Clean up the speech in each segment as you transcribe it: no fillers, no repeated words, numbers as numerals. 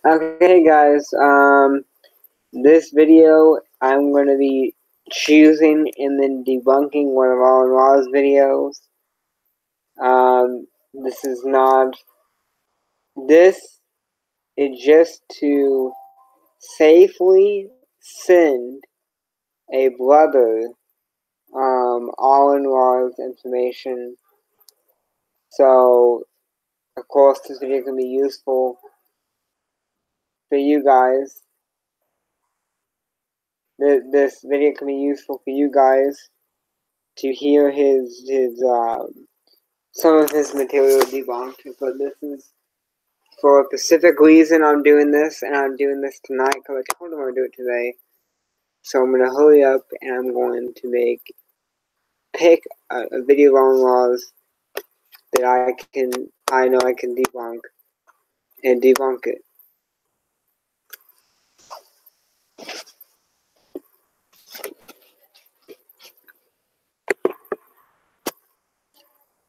Okay, guys. This video I'm going to be choosing and then debunking one of Aron's videos. This is not. This is just to safely send a brother Aron's information. So, of course, this video can be useful for you guys. This video can be useful for you guys to hear some of his material debunked, but this is for a specific reason I'm doing this, and I'm doing this tonight because I told him I would do it today. So I'm going to hurry up, and I'm going to pick a video on laws that I know I can debunk, and debunk it.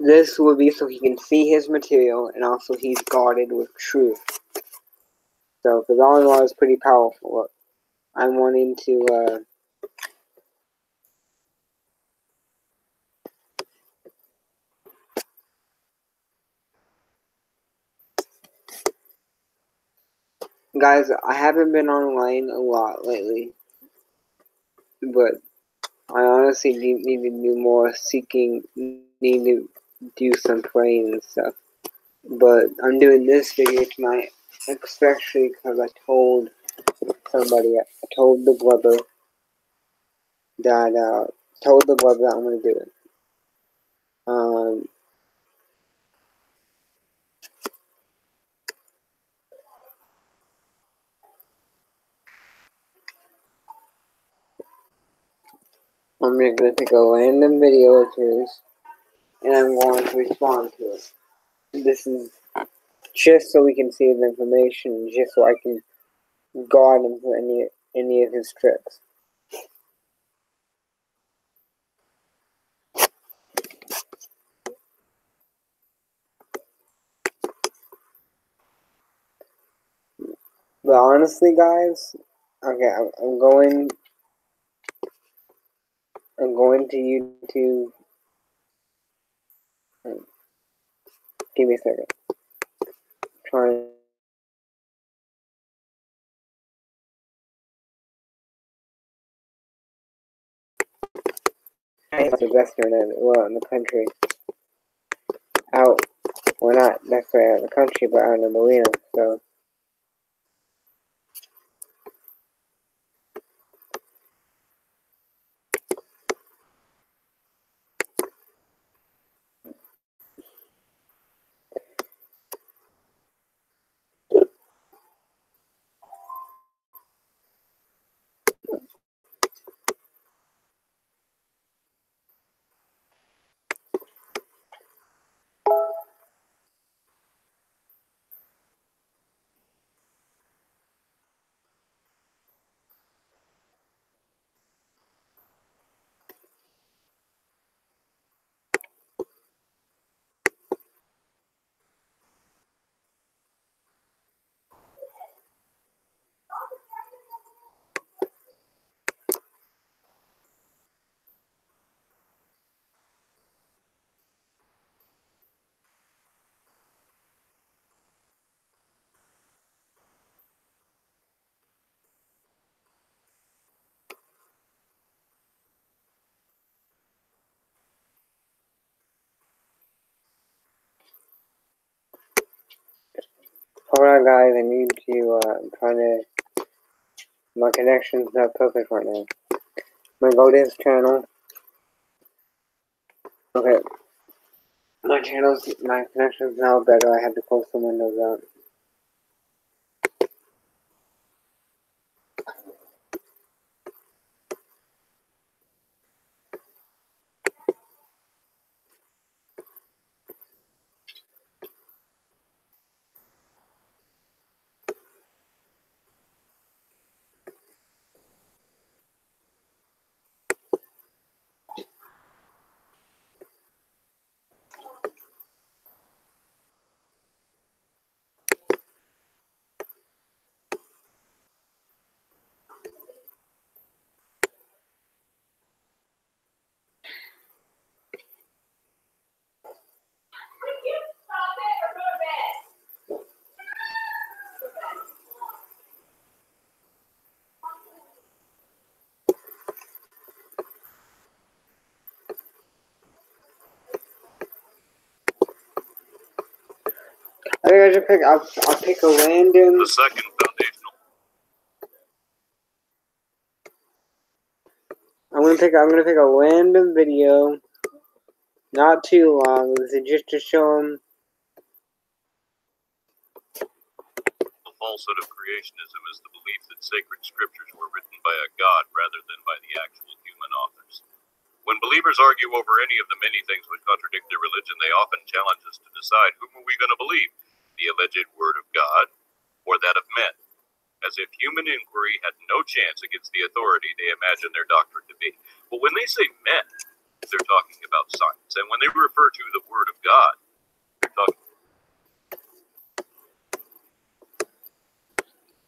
This will be so he can see his material, and also he's guarded with truth. So, because all in all is pretty powerful, I'm wanting to, guys, I haven't been online a lot lately, but I honestly need to do more seeking, need to do some praying and stuff. But I'm doing this video tonight, especially because I told somebody, I told the brother that, I'm going to do it. I'm going to pick a random video of his, and I'm going to respond to it. This is just so we can see his information, just so I can guard him for any of his tricks. But honestly, guys, okay, I'm going to YouTube. Give me a second. Trying. The best internet in the country. Out. Well, not necessarily out of the country, but out in the marina. So. Hold on, guys. I need to. I'm trying to. My connection's not perfect right now. I'm gonna go to his channel. Okay. My connection's now better. I had to close some windows out. I just pick. I'll pick a random. The second foundational. I'm gonna pick a random video, not too long. This is just to show them. The falsehood of creationism is the belief that sacred scriptures were written by a god rather than by the actual human authors. When believers argue over any of the many things which contradict their religion, they often challenge us to decide whom are we going to believe, the alleged word of God or that of men, as if human inquiry had no chance against the authority they imagine their doctrine to be. But when they say men, they're talking about science, and when they refer to the word of God, they're talking.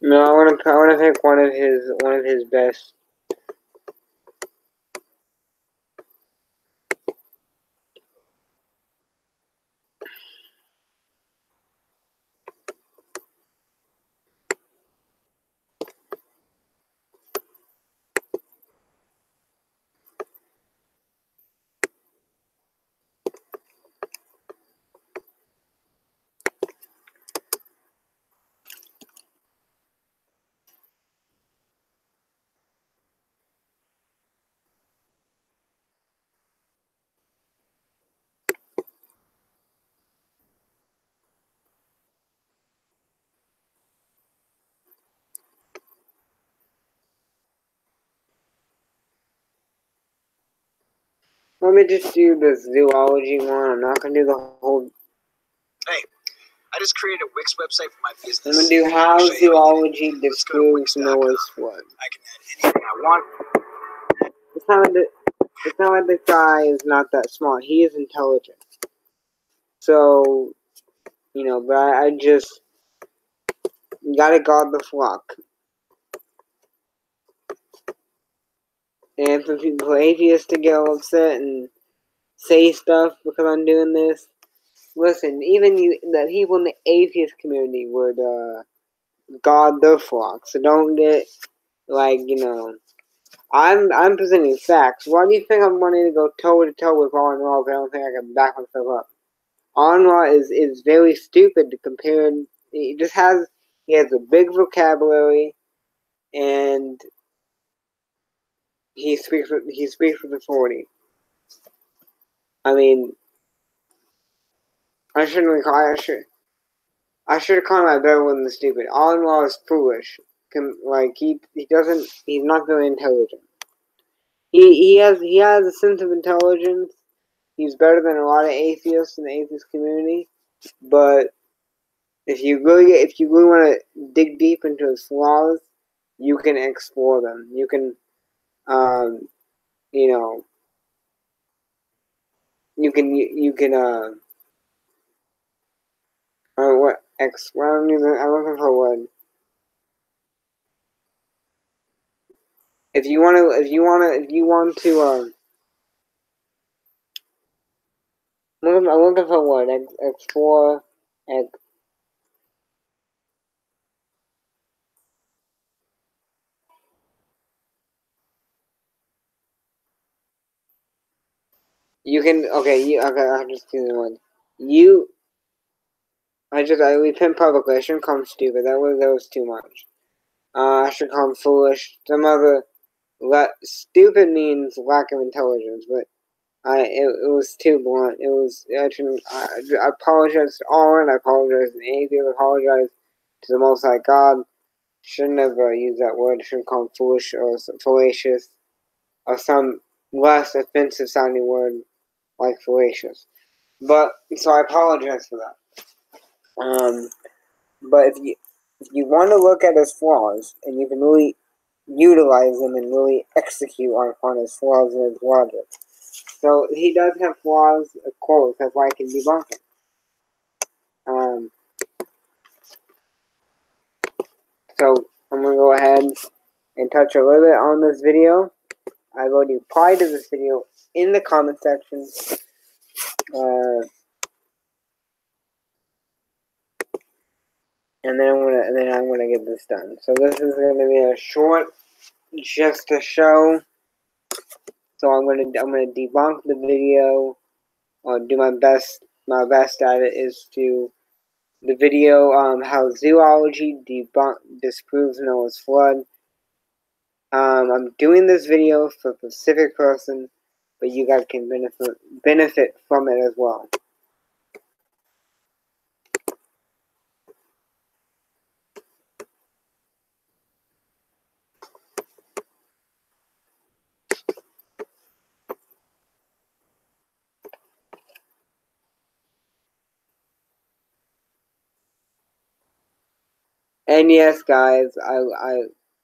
No, I want to pick one of his best. Let me just do the zoology one. I'm not gonna do the whole. Hey, I just created a Wix website for my business. I'm gonna do how zoology disproves Noah's flood. I can add anything I want. It's not like this guy is not that smart. He is intelligent. So, you know, but I just gotta guard the flock. And for people, atheists, to get all upset and say stuff because I'm doing this, listen, even the people in the atheist community would guard their flock. So don't get like, you know, I'm presenting facts. Why do you think I'm wanting to go toe to toe with Aron if I don't think I can back myself up? Aron is very stupid to compare. He has a big vocabulary, and he speaks with authority. I mean, I should have called him out better than stupid. Aron is foolish. He's not very intelligent. He has a sense of intelligence. He's better than a lot of atheists in the atheist community, but if you really want to dig deep into his flaws, you can explore them. You can, you know, you can what I'm looking for one. If you want to, I'm looking for one. Explore. You can okay. I'll just do the one. We pinned publicly. I shouldn't call him stupid. That was too much. I should call him foolish. Some other stupid means lack of intelligence, but it was too blunt. It was I apologize to Aron. I apologize to the atheist. I apologize to the Most High God. Shouldn't have used that word. Shouldn't call him foolish or fallacious or some less offensive sounding word like fallacious. But so I apologize for that. But if you want to look at his flaws and you can really utilize them and really execute on his flaws and his logic. So he does have flaws, of course. That's why I can debunk him. So I'm gonna go ahead and touch a little bit on this video. I've already replied to this video in the comment section. And then I'm gonna get this done. So this is gonna be a short, just a show. So I'm gonna debunk the video, or do my best. My best at it is to the video how zoology disproves Noah's flood. I'm doing this video for a specific person, but you guys can benefit from it as well. And yes, guys,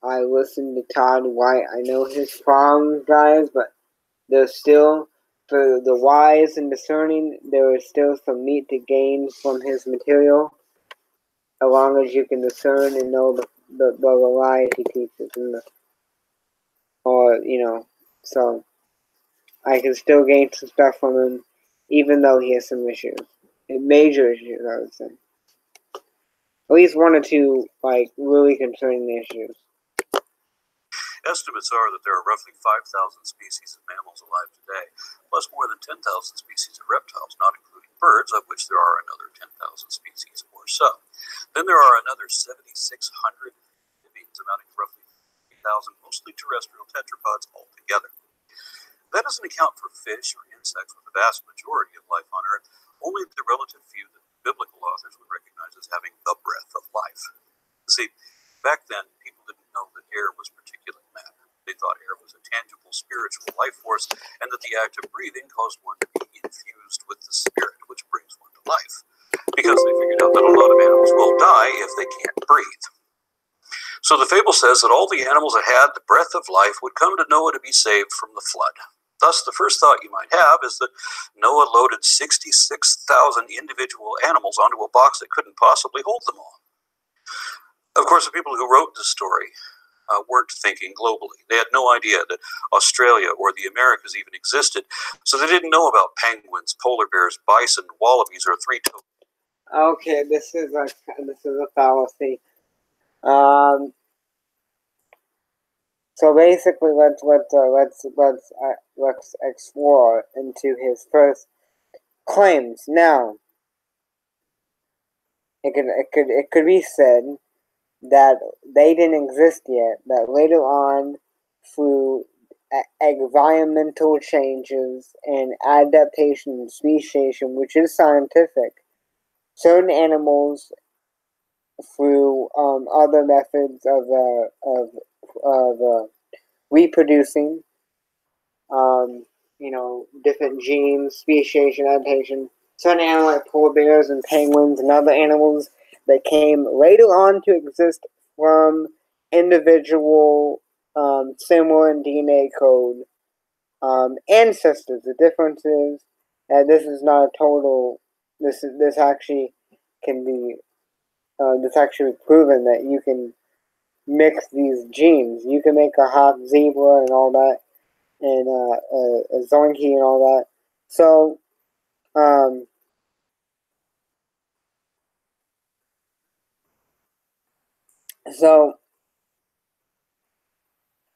I listened to Todd White. I know his problems, guys, but there's still, for the wise and discerning, there is still some meat to gain from his material, as long as you can discern and know the lies he teaches, so I can still gain some stuff from him, even though he has some issues, major issues, I would say. At least one or two, like, really concerning issues. Estimates are that there are roughly 5,000 species of mammals alive today, plus more than 10,000 species of reptiles, not including birds, of which there are another 10,000 species or so. Then there are another 7,600 amphibians, amounting to roughly 3,000, mostly terrestrial tetrapods altogether. That doesn't account for fish or insects, with the vast majority of life on Earth, only the relative few that biblical authors would recognize as having the breath of life. See, back then, people didn't know that air was particulate matter. They thought air was a tangible spiritual life force, and that the act of breathing caused one to be infused with the spirit, which brings one to life. Because they figured out that a lot of animals will die if they can't breathe. So the fable says that all the animals that had the breath of life would come to Noah to be saved from the flood. Thus, the first thought you might have is that Noah loaded 66,000 individual animals onto a box that couldn't possibly hold them all. Of course, the people who wrote this story weren't thinking globally. They had no idea that Australia or the Americas even existed, so they didn't know about penguins, polar bears, bison, wallabies, or three-toed. Okay, this is a fallacy. So basically, let's explore into his first claims. Now, it could be said that they didn't exist yet. That later on, through environmental changes and adaptation and speciation, which is scientific, certain animals, through other methods of reproducing, different genes, speciation, adaptation. Certain animals like polar bears and penguins and other animals that came later on to exist from individual similar in DNA code ancestors. The difference is that this is not a total. This actually can be. This actually proven that you can mix these genes. You can make a half zebra and all that, and a zonkey and all that. So,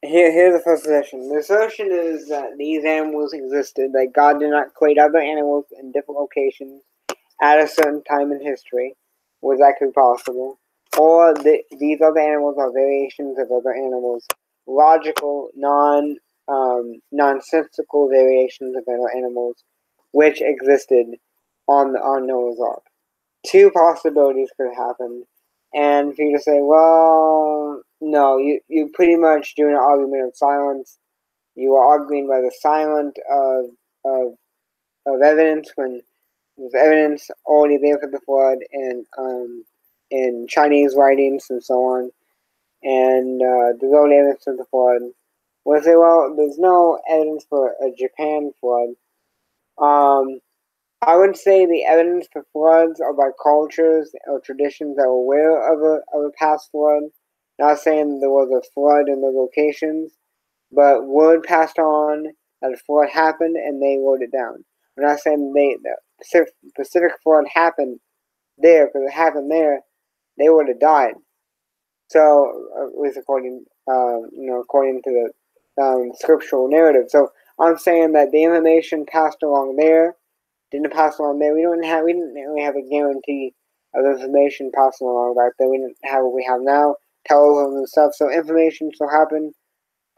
here's the first assertion. The assertion is that these animals existed, that God did not create other animals in different locations at a certain time in history. Was that could be possible? Or these other animals are variations of other animals, logical, nonsensical variations of other animals, which existed on Noah's Ark. Two possibilities could happen, and for you to say, well, no, you pretty much doing an argument of silence. You are arguing by the silence of evidence when there's evidence already there for the flood, and in Chinese writings and so on, and there's only evidence of the flood. We'll say, well, there's no evidence for a Japan flood. I would say the evidence for floods are by cultures or traditions that were aware of a past flood. Not saying there was a flood in the locations, but word passed on that a flood happened and they wrote it down. I'm not saying the Pacific flood happened there, because it happened there, they would have died. So, at least according to the scriptural narrative. So, I'm saying that the information passed along there didn't pass along there. We didn't really have a guarantee of information passing along back then. We didn't have what we have now, telephones and stuff, so information still happened,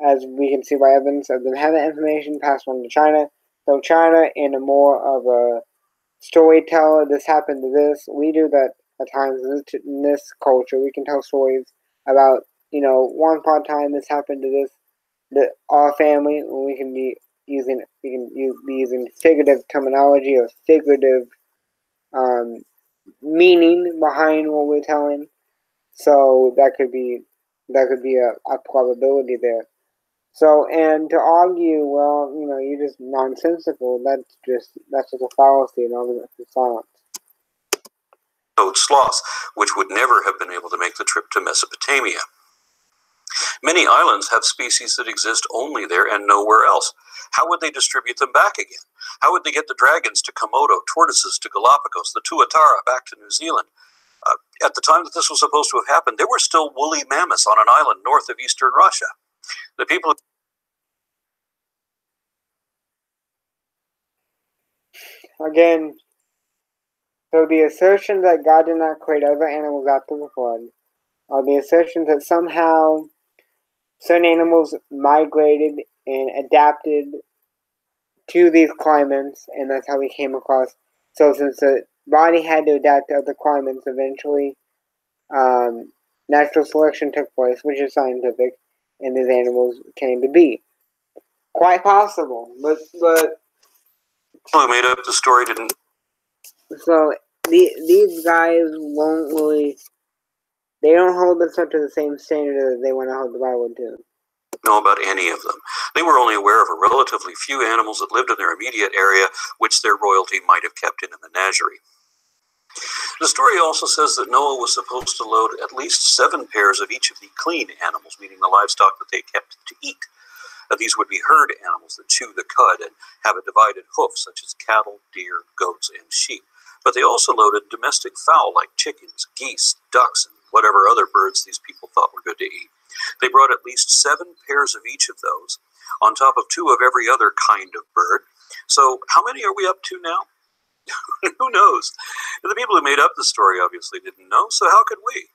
as we can see by evidence of them having information passed on to China. So China, in a more of a storyteller, this happened to this. We do that at times in this culture. We can tell stories about, one upon a time this happened to this, our family, and we can be using figurative terminology or figurative meaning behind what we're telling. So that could be a probability there. So, and to argue, well, you're just nonsensical, that's just a fallacy and argument for silence. Sloths, which would never have been able to make the trip to Mesopotamia. Many islands have species that exist only there and nowhere else. How would they distribute them back again? How would they get the dragons to Komodo, tortoises to Galapagos, the tuatara back to New Zealand? At the time that this was supposed to have happened, there were still woolly mammoths on an island north of eastern Russia. The people... Again, so the assertion that God did not create other animals after the flood, or the assertion that somehow certain animals migrated and adapted to these climates, and that's how we came across. So since the body had to adapt to other climates, eventually natural selection took place, which is scientific, and these animals came to be. Quite possible, but who made up the story didn't. So these guys won't really. They don't hold this up to the same standard that they want to hold the Bible to. Know about any of them. They were only aware of a relatively few animals that lived in their immediate area, which their royalty might have kept in a menagerie. The story also says that Noah was supposed to load at least 7 pairs of each of the clean animals, meaning the livestock that they kept to eat. These would be herd animals that chew the cud and have a divided hoof, such as cattle, deer, goats, and sheep. But they also loaded domestic fowl like chickens, geese, ducks, and whatever other birds these people thought were good to eat. They brought at least 7 pairs of each of those, on top of 2 of every other kind of bird. So how many are we up to now? Who knows? The people who made up the story obviously didn't know, so how could we?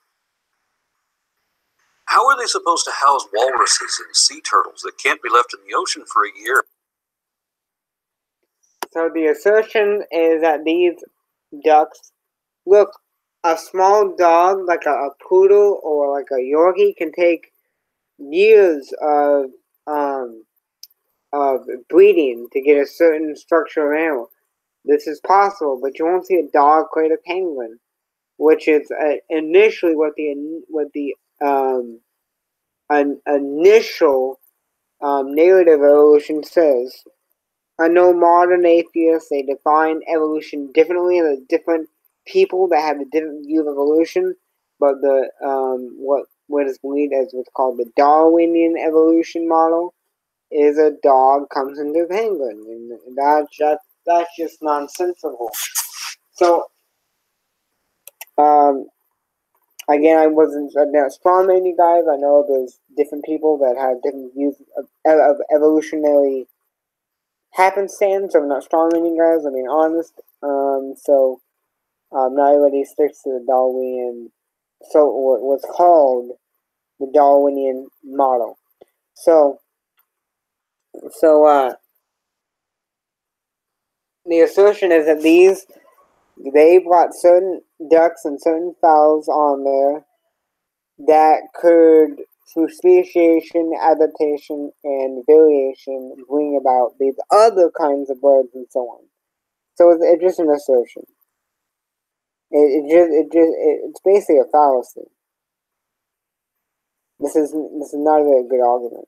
How are they supposed to house walruses and sea turtles that can't be left in the ocean for a year? So the assertion is that these ducks, look, a small dog like a poodle or like a Yorkie can take years of breeding to get a certain structure of animal. This is possible, but you won't see a dog create a penguin, which is initially what the initial narrative evolution says. I know modern atheists, they define evolution differently, and there's different people that have a different view of evolution, but the what is believed as what's called the Darwinian evolution model is a dog comes into a penguin, and that's just nonsensical. So again, I wasn't strawman you guys. I know there's different people that have different views of evolutionary happenstance. I'm not strawman you guys. I mean, honest. So not everybody sticks to the Darwinian. So what's called the Darwinian model. So the assertion is that they brought certain ducks and certain fowls on there that could, through speciation, adaptation, and variation, bring about these other kinds of birds and so on. So it's just an assertion. It's basically a fallacy. This is not a very good argument.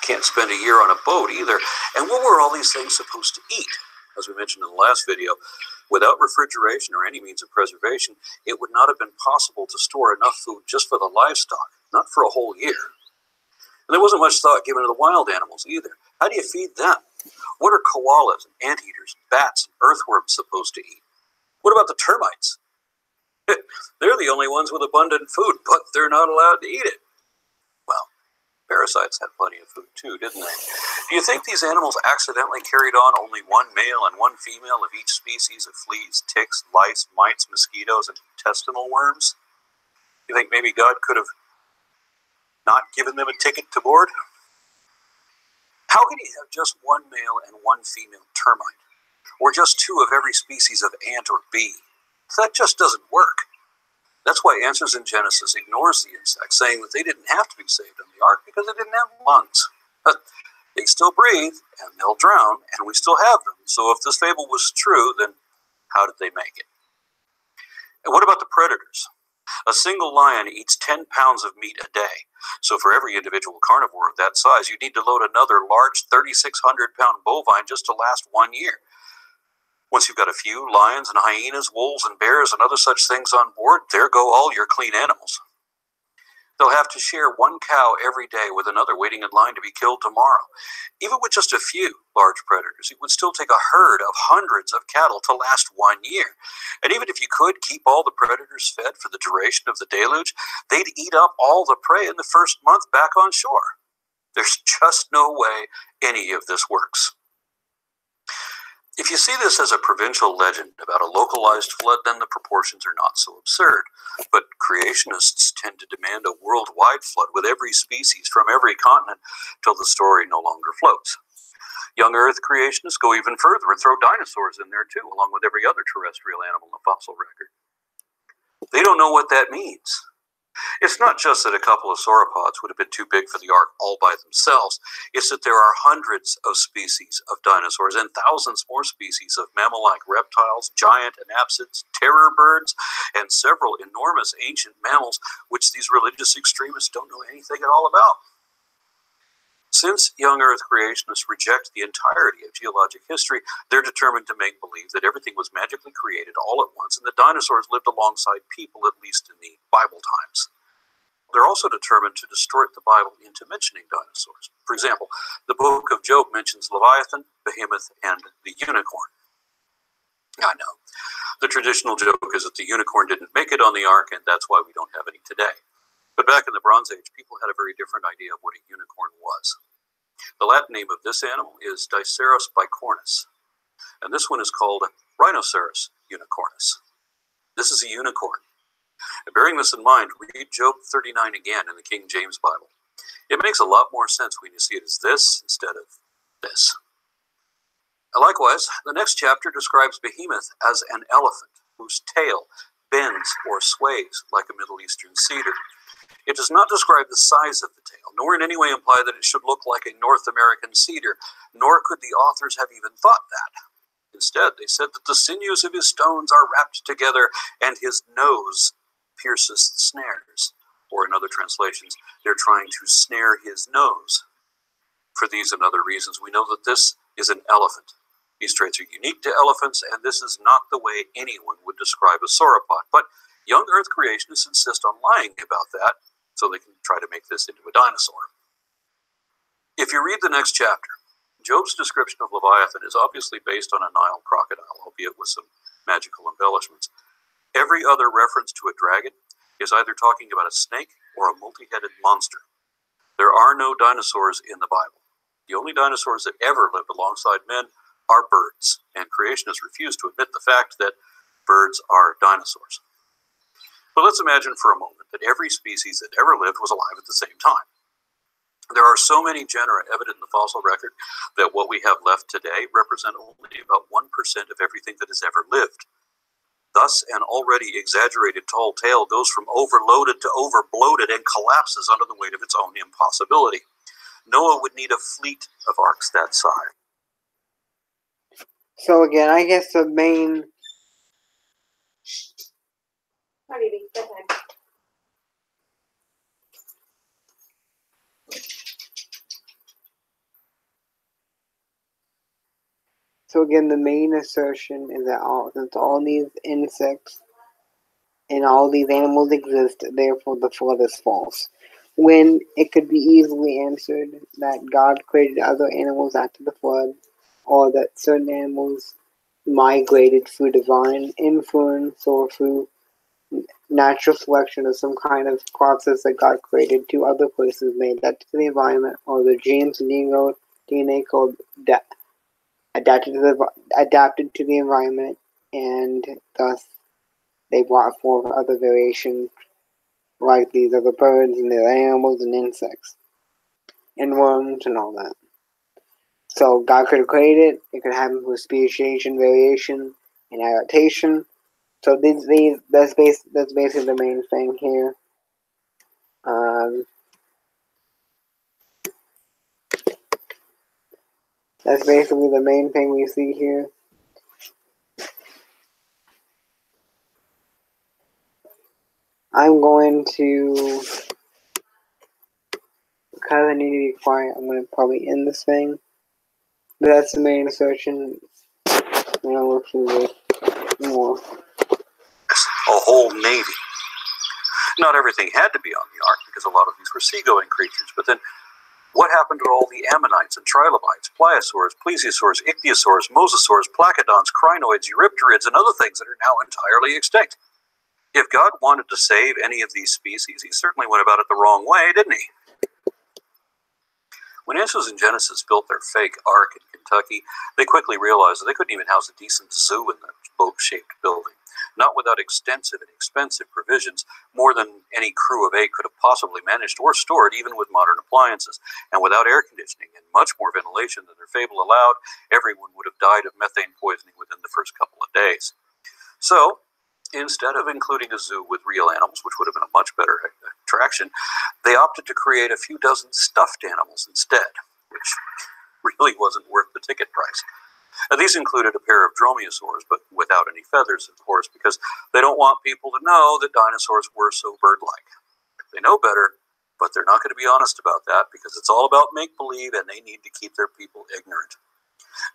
Can't spend a year on a boat either. And what were all these things supposed to eat? As we mentioned in the last video, without refrigeration or any means of preservation, it would not have been possible to store enough food just for the livestock, not for a whole year. And there wasn't much thought given to the wild animals either. How do you feed them? What are koalas and anteaters, bats, and earthworms supposed to eat? What about the termites? They're the only ones with abundant food, but they're not allowed to eat it. Well, Parasites had plenty of food too, didn't they? Do you think these animals accidentally carried on only one male and one female of each species of fleas, ticks, lice, mites, mosquitoes, and intestinal worms? You think maybe God could have not given them a ticket to board? How can he have just one male and one female termite? Or just two of every species of ant or bee? That just doesn't work. That's why Answers in Genesis ignores the insects, saying that they didn't have to be saved in the ark because they didn't have lungs. But they still breathe, and they'll drown, and we still have them. So if this fable was true, then how did they make it? And what about the predators? A single lion eats 10 pounds of meat a day. So for every individual carnivore of that size, you need to load another large 3,600-pound bovine just to last 1 year. Once you've got a few lions and hyenas, wolves and bears and other such things on board, there go all your clean animals. They'll have to share one cow every day with another waiting in line to be killed tomorrow. Even with just a few large predators, it would still take a herd of hundreds of cattle to last 1 year. And even if you could keep all the predators fed for the duration of the deluge, they'd eat up all the prey in the first month back on shore. There's just no way any of this works. If you see this as a provincial legend about a localized flood, then the proportions are not so absurd. But creationists tend to demand a worldwide flood with every species from every continent till the story no longer floats. Young Earth creationists go even further and throw dinosaurs in there too, along with every other terrestrial animal in the fossil record. They don't know what that means. It's not just that a couple of sauropods would have been too big for the ark all by themselves. It's that there are hundreds of species of dinosaurs and thousands more species of mammal-like reptiles, giant anapsids, terror birds, and several enormous ancient mammals which these religious extremists don't know anything at all about. Since young Earth creationists reject the entirety of geologic history, they're determined to make believe that everything was magically created all at once and that dinosaurs lived alongside people, at least in the Bible times. They're also determined to distort the Bible into mentioning dinosaurs. For example, the book of Job mentions Leviathan, Behemoth, and the unicorn. I know. The traditional joke is that the unicorn didn't make it on the ark, and that's why we don't have any today. But back in the Bronze Age, people had a very different idea of what a unicorn was. The Latin name of this animal is Diceros bicornis, and this one is called Rhinoceros unicornis. This is a unicorn. And bearing this in mind, read Job 39 again in the King James Bible. It makes a lot more sense when you see it as this instead of this. And likewise, the next chapter describes Behemoth as an elephant whose tail bends or sways like a Middle Eastern cedar. It does not describe the size of the tail, nor in any way imply that it should look like a North American cedar, nor could the authors have even thought that. Instead, they said that the sinews of his stones are wrapped together, and his nose pierces the snares. Or in other translations, they're trying to snare his nose. For these and other reasons, we know that this is an elephant. These traits are unique to elephants, and this is not the way anyone would describe a sauropod. But young Earth creationists insist on lying about that, so they can try to make this into a dinosaur. If you read the next chapter, Job's description of Leviathan is obviously based on a Nile crocodile, albeit with some magical embellishments. Every other reference to a dragon is either talking about a snake or a multi-headed monster. There are no dinosaurs in the Bible. The only dinosaurs that ever lived alongside men are birds, and creationists refuse to admit the fact that birds are dinosaurs. But let's imagine for a moment that every species that ever lived was alive at the same time. There are so many genera evident in the fossil record that what we have left today represent only about 1% of everything that has ever lived. Thus, an already exaggerated tall tale goes from overloaded to overbloated and collapses under the weight of its own impossibility. Noah would need a fleet of arks that size. So again, I guess the main... Hi, baby. Bedtime. So again, the main assertion is that since all these insects and all these animals exist, therefore the flood is false. When it could be easily answered that God created other animals after the flood, or that certain animals migrated through divine influence or through natural selection is some kind of process that God created two other places may adapt to the environment, or the genes and DNA code adapted to the environment, and thus they brought forth other variations like these other birds and the animals and insects and worms and all that. So God could have created it. It could happen with speciation, variation, and adaptation. So that's basically the main thing here. That's basically the main thing we see here. I'm going to, because I need to be quiet, I'm going to probably end this thing. But that's the main assertion. I'll look through this more. A whole navy. Not everything had to be on the ark because a lot of these were seagoing creatures. But then what happened to all the ammonites and trilobites, pliosaurs, plesiosaurs, ichthyosaurs, mosasaurs, placodons, crinoids, eurypterids, and other things that are now entirely extinct? If God wanted to save any of these species, he certainly went about it the wrong way, didn't he? When Answers in Genesis built their fake ark in Kentucky, they quickly realized that they couldn't even house a decent zoo in that boat-shaped building. Not without extensive and expensive provisions, more than any crew of 8 could have possibly managed or stored, even with modern appliances. And without air conditioning and much more ventilation than their fable allowed, everyone would have died of methane poisoning within the first couple of days. So, instead of including a zoo with real animals, which would have been a much better attraction, they opted to create a few dozen stuffed animals instead, which really wasn't worth the ticket price. These included a pair of dromaeosaurs, but without any feathers, of course, because they don't want people to know that dinosaurs were so bird-like. They know better, but they're not going to be honest about that because it's all about make-believe and they need to keep their people ignorant.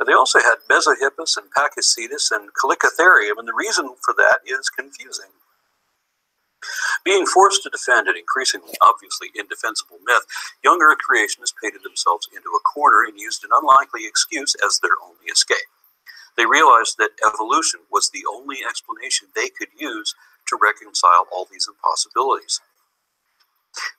They also had Mesohippus and Pachycetus and Chalicotherium, and the reason for that is confusing. Being forced to defend an increasingly obviously indefensible myth, young Earth creationists painted themselves into a corner and used an unlikely excuse as their only escape. They realized that evolution was the only explanation they could use to reconcile all these impossibilities.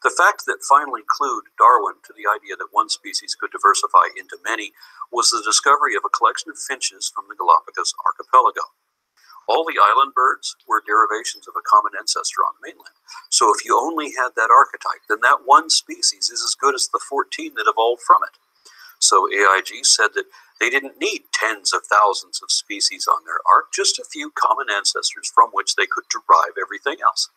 The fact that finally clued Darwin to the idea that one species could diversify into many was the discovery of a collection of finches from the Galapagos archipelago. All the island birds were derivations of a common ancestor on the mainland. So if you only had that archetype, then that one species is as good as the 14 that evolved from it. So AIG said that they didn't need tens of thousands of species on their ark, just a few common ancestors from which they could derive everything else.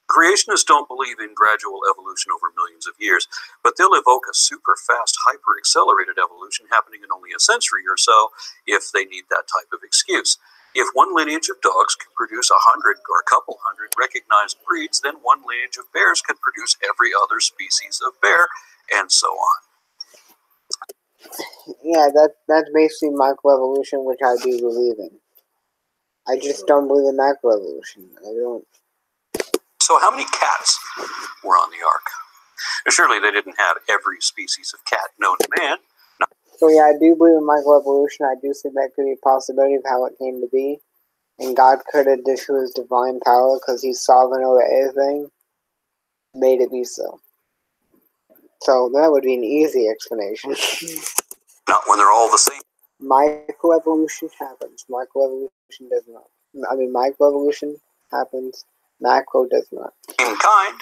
Creationists don't believe in gradual evolution over millions of years, but they'll evoke a super fast, hyper-accelerated evolution happening in only a century or so if they need that type of excuse. If one lineage of dogs can produce 100 or a couple hundred recognized breeds, then one lineage of bears can produce every other species of bear, and so on. Yeah, that's basically microevolution, which I do believe in. I just don't believe in macroevolution. I don't. So how many cats were on the ark? Surely they didn't have every species of cat known to man. No. So yeah, I do believe in microevolution. I do think that could be a possibility of how it came to be. And God could have, due to his divine power, because he's sovereign over everything, made it be so. So that would be an easy explanation. Not when they're all the same. Microevolution happens. Macroevolution does not. Microevolution happens. Macro does not. Same kind.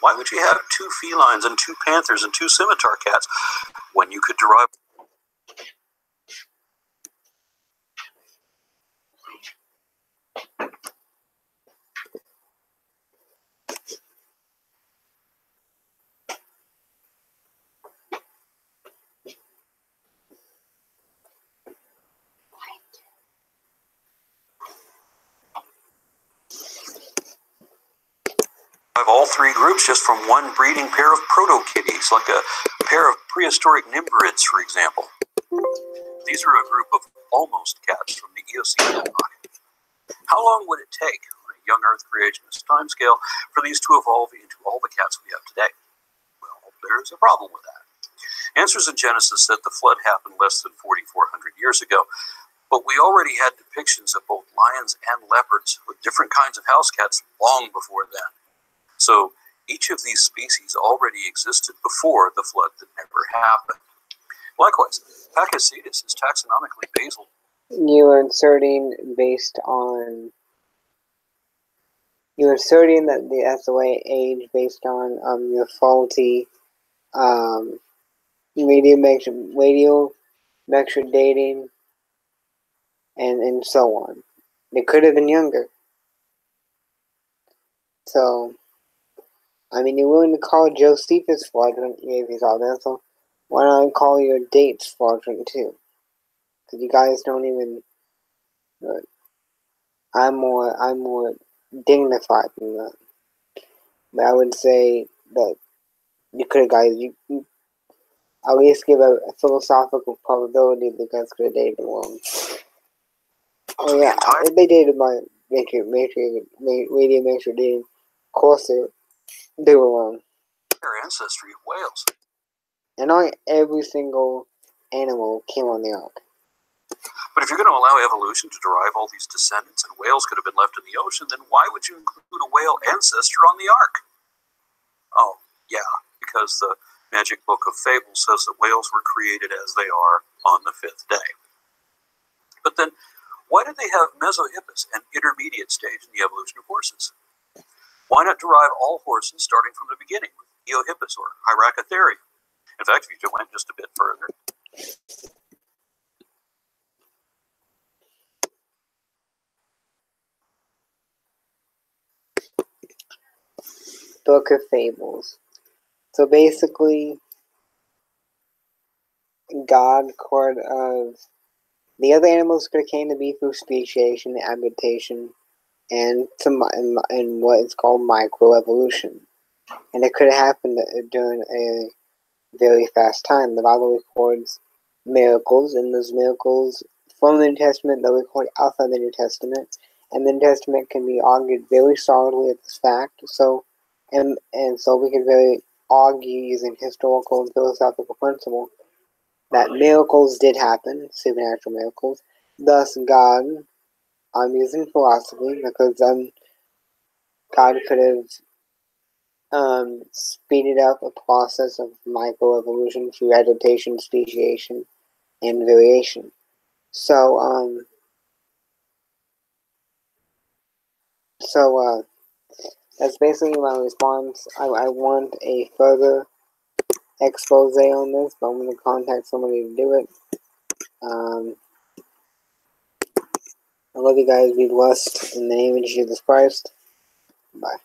Why would you have 2 felines and 2 panthers and 2 scimitar cats when you could derive... all 3 groups just from one breeding pair of proto-kitties, like a pair of prehistoric nimbrids, for example. These are a group of almost cats from the Eocene epoch. How long would it take on a young Earth creationist timescale for these to evolve into all the cats we have today? Well, there's a problem with that. Answers in Genesis said the flood happened less than 4,400 years ago, But we already had depictions of both lions and leopards with different kinds of house cats long before then. So each of these species already existed before the flood that never happened. Likewise, Pakicetus is taxonomically basal. You're inserting that that's the way age based on your faulty radiometric dating and so on. They could have been younger. So, I mean, you're willing to call Josephus fraudulent if you saw that, so why not call your dates fraudulent too? Because you guys don't even. I'm more dignified than that. But I would say that you could have, guys, you at least give a philosophical probability that you guys could have dated wrong. Oh yeah, if they dated my radiometric dating, of course they were wrong. Their ancestry of whales. And not every single animal came on the ark. But if you're going to allow evolution to derive all these descendants and whales could have been left in the ocean, then why would you include a whale ancestor on the ark? Oh, yeah, because the Magic Book of Fables says that whales were created as they are on the 5th day. But then, why did they have Mesohippus, an intermediate stage in the evolution of horses? Why not derive all horses starting from the beginning with Eohippus or Hyracotherium? In fact, if you went just a bit further, Book of Fables. So basically, God could of the other animals could have came to be through speciation, adaptation, and what is called microevolution. And it could have happened during a very fast time. The Bible records miracles, and those miracles from the New Testament that record outside the New Testament, and the New Testament can be argued very solidly at this fact. So, and so we can very argue using historical and philosophical principle that miracles did happen, supernatural miracles. Thus, God, I'm using philosophy because God could have speeded up a process of microevolution through adaptation, speciation, and variation. So, that's basically my response. I want a further expose on this, but I'm going to contact somebody to do it. I love you guys. Be blessed in the name of Jesus Christ. Bye.